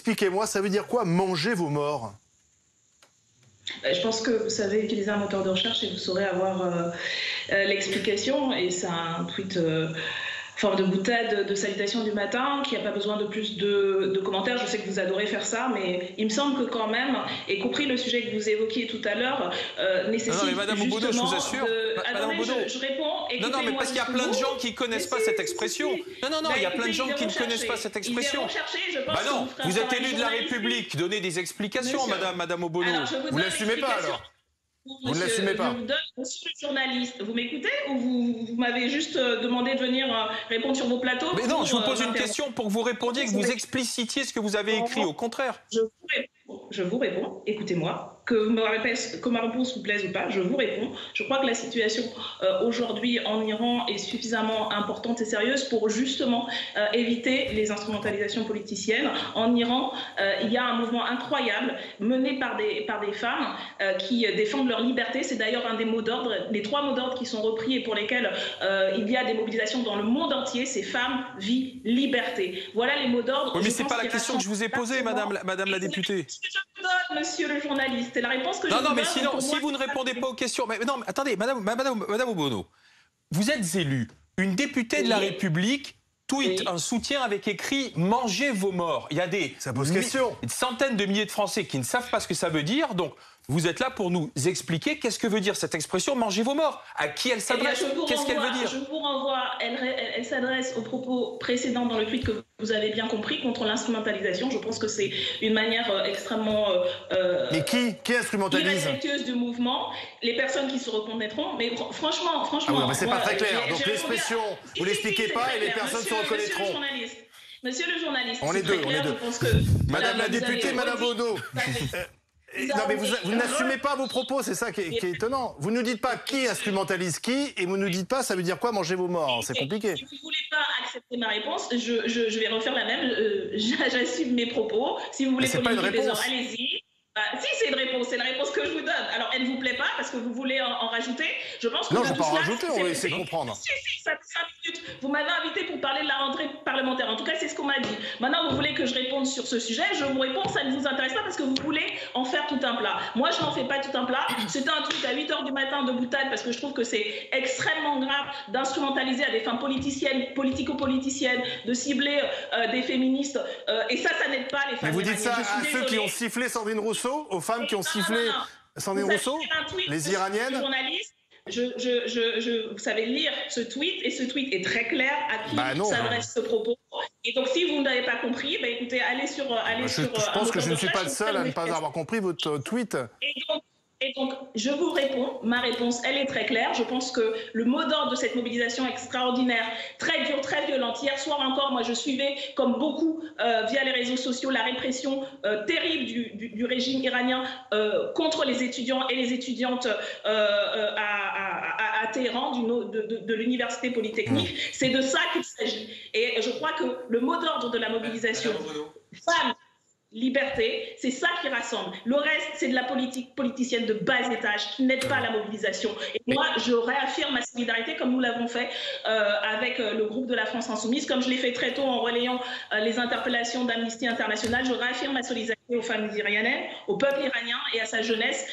expliquez-moi, ça veut dire quoi manger vos morts? Je pense que vous savez utiliser un moteur de recherche et vous saurez avoir l'explication. Et c'est un tweet forme de boutade de salutation du matin qui n'a pas besoin de plus de commentaires. Je sais que vous adorez faire ça, mais il me semble que quand même, y compris le sujet que vous évoquiez tout à l'heure, nécessite non, mais Madame Obono, je vous assure. Madame Obono. Je réponds. Non, mais parce qu'il y a plein de gens qui ne connaissent pas cette expression. Non, il y a plein de gens qui ne connaissent pas cette expression. Bah non, vous êtes élu de la République. Donnez des explications, Madame Obono. Vous ne l'assumez pas alors? Vous ne l'assumez pas. Je vous donne, monsieur le journaliste, vous m'écoutez ou vous m'avez juste demandé de venir répondre sur vos plateaux? Mais non, je vous pose une question pour que vous répondiez, que vous explicitiez ce que vous avez écrit, au contraire. Je vous réponds, écoutez-moi, que ma réponse vous plaise ou pas, je vous réponds. Je crois que la situation aujourd'hui en Iran est suffisamment importante et sérieuse pour justement éviter les instrumentalisations politiciennes. En Iran, il y a un mouvement incroyable mené par des femmes qui défendent leur liberté. C'est d'ailleurs un des mots d'ordre, les 3 mots d'ordre qui sont repris et pour lesquels il y a des mobilisations dans le monde entier. C'est femmes, vie, liberté. Voilà les mots d'ordre. Oui, mais c'est pas la question que je vous ai posée, madame la députée. Ce que je vous donne, monsieur le journaliste, c'est la réponse que je vous donne. Non, mais sinon, si vous ne répondez pas aux questions... Mais non, attendez, Madame Obono, vous êtes élue. Une députée de la République tweet un soutien avec écrit « Mangez vos morts ». Il y a des centaines de milliers de Français qui ne savent pas ce que ça veut dire, donc vous êtes là pour nous expliquer qu'est-ce que veut dire cette expression « Mangez vos morts ». À qui elle s'adresse? Qu'est-ce qu'elle veut dire? Je vous renvoie, elle s'adresse aux propos précédents dans le tweet que vous avez bien compris, contre l'instrumentalisation. Je pense que c'est une manière extrêmement mais qui instrumentalise? Irrespectueuse du mouvement. Les personnes qui se reconnaîtront. Mais franchement... Ah oui, mais c'est pas très clair. Donc l'expression, vous l'expliquez pas et les personnes se reconnaîtront. Monsieur le journaliste, on est deux. Madame la députée, Madame Obono. Non, mais vous n'assumez pas vos propos, c'est ça qui est étonnant. Vous ne nous dites pas qui instrumentalise qui, et vous ne nous dites pas ça veut dire quoi manger vos morts. C'est compliqué. Si vous ne voulez pas accepter ma réponse, je vais refaire la même. J'assume mes propos. Si vous voulez communiquer des heures, allez-y. Si, c'est une réponse, c'est la réponse que je vous donne. Alors, elle ne vous plaît pas parce que vous voulez en rajouter. Je pense que non, je ne vais pas en rajouter, on va essayer de comprendre. Si, ça fait 5 minutes. Vous m'avez invité pour parler de la rentrée parlementaire. En tout cas, c'est ce qu'on m'a dit. Maintenant, vous voulez que je réponde sur ce sujet. Je vous réponds, ça ne vous intéresse pas parce que vous voulez en faire tout un plat. Moi, je n'en fais pas tout un plat. C'était un tweet à 8 h du matin de boutade parce que je trouve que c'est extrêmement grave d'instrumentaliser à des fins politiciennes, politico-politiciennes, de cibler des féministes. Et ça n'aide pas les femmes. Mais vous dites ça à ceux qui ont sifflé Sandrine Rousseau? Aux femmes qui ont sifflé Sandrine Rousseau, les Iraniennes? Vous savez lire ce tweet, et ce tweet est très clair à qui s'adresse ce propos. Et donc, si vous n'avez pas compris, écoutez, allez sur... je pense que je ne suis pas le seul à ne pas avoir compris votre tweet. Et donc, je vous réponds, ma réponse, elle est très claire. Je pense que le mot d'ordre de cette mobilisation extraordinaire, très dure, très violente. Hier soir encore, moi, je suivais, comme beaucoup, via les réseaux sociaux, la répression terrible du régime iranien contre les étudiants et les étudiantes à Téhéran, de l'université polytechnique. C'est de ça qu'il s'agit. Et je crois que le mot d'ordre de la mobilisation, femmes, liberté, c'est ça qui rassemble. Le reste, c'est de la politique politicienne de bas étage qui n'aide pas à la mobilisation. Et moi, je réaffirme ma solidarité comme nous l'avons fait avec le groupe de la France Insoumise, comme je l'ai fait très tôt en relayant les interpellations d'Amnesty International. Je réaffirme ma solidarité aux femmes iraniennes, au peuple iranien et à sa jeunesse.